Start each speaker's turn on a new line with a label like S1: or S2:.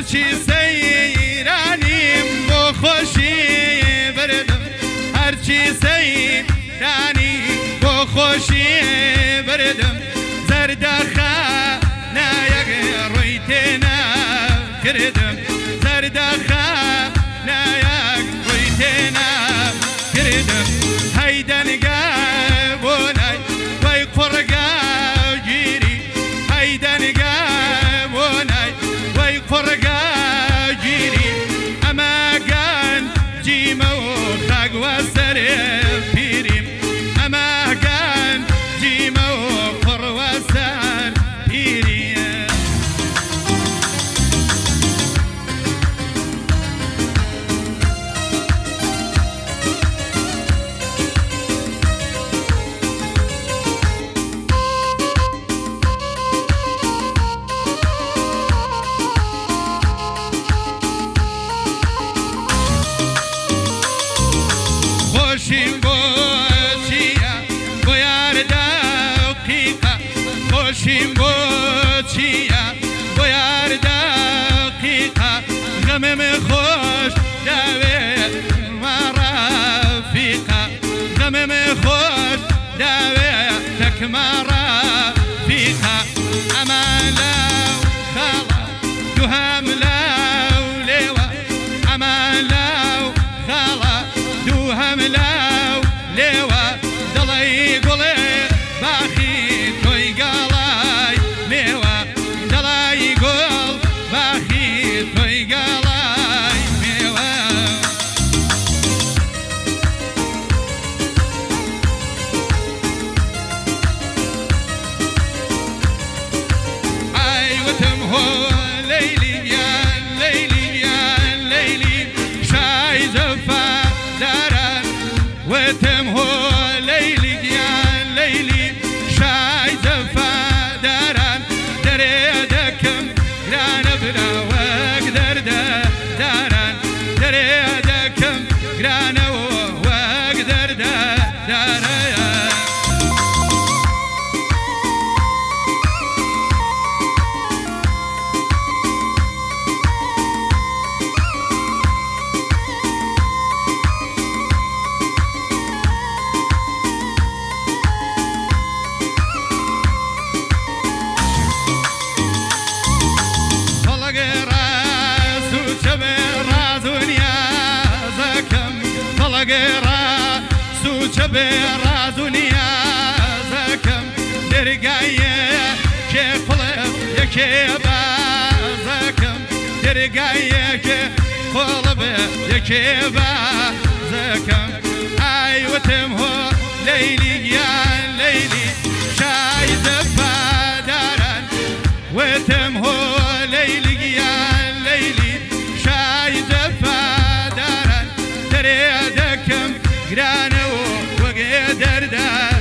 S1: هرچی سیرانیم بو خوشی بردم هرچی سیرانیم بو خوشی بردم زردخا نایگ روی تینا کردم زردخا نایگ روی تینا کردم هیدنگا بونای وی قرگا گیری هیدنگا بونای وی قرگا گیری اما گان جیمو خاگ و سر پیریم اما گان جیمو قر و سر پیریم خوشیم بو چیا بو یار دقیقه خوشیم بو چیا بو یار دقیقه غمم خوش داوی ما رفیقه غمم خوش داوی تک ما رفیقه اما لو خاله دوهم لو لیوه اما لو خاله دوهم لو لیوه دڵی گوڵێ باخی تۆی گاڵای مێوە دڵی گوڵ باخی تۆی گاڵای مێوە ئایوتم هۆ لەیلی یان لەیلی یان لەیلی شای زەفا داران وتم هو ليلي يا ليلي شاي زفا داران دريدكم قران بلا وقدر داران دريدكم قران وقدر داران قرا سوچ براز نیازکم درگایه که قلب یکی بازکم درگایه که قلب یکی بازکم ایوتم هو لیلی یا لیلی شای زفا دارن وتم هو لیلی یا لیلی شای زفا دارن دريدكم قرانه وقدر دار